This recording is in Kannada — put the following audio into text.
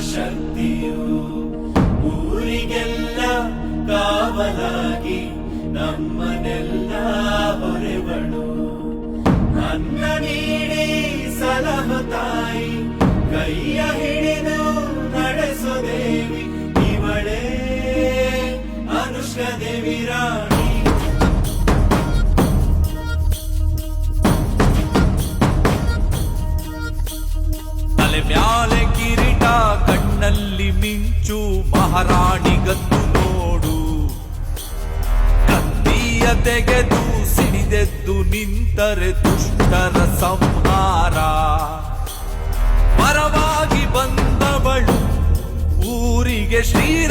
ಶಕ್ತಿಯು ಊರಿಗೆಲ್ಲ ಕಾವಲಾಗಿ ನಮ್ಮನೆಲ್ಲ ಹೊರೆವಳು ಅನ್ನ ನೀಡಿ ಸಲಹು ತಾಯಿ ಕೈಯ ಹಿಡಿದು ನಡೆಸೋ ದೇವಿ ಇವಳೇ ಅನುಷ್ಕಾ ದೇವಿ ರಾಣಿ. ತಲೆ ಮ್ಯಾಲೆ ಕಿರೀಟ ಕಣ್ಣಲ್ಲಿ ಮಿಂಚು ಮಹಾರಾಣಿಗತ್ತು ನೋಡು ಕತ್ತಿಯ ತೆಗೆದು ಸಿಡಿದೆದ್ದು ನಿಂತರೆ ದುಷ್ಟರ ಸಂಹಾರ ಪರವಾಗಿ ಬಂದವಳು ಊರಿಗೆ ಶ್ರೀರಕ್ಷೆಯಾದವಳು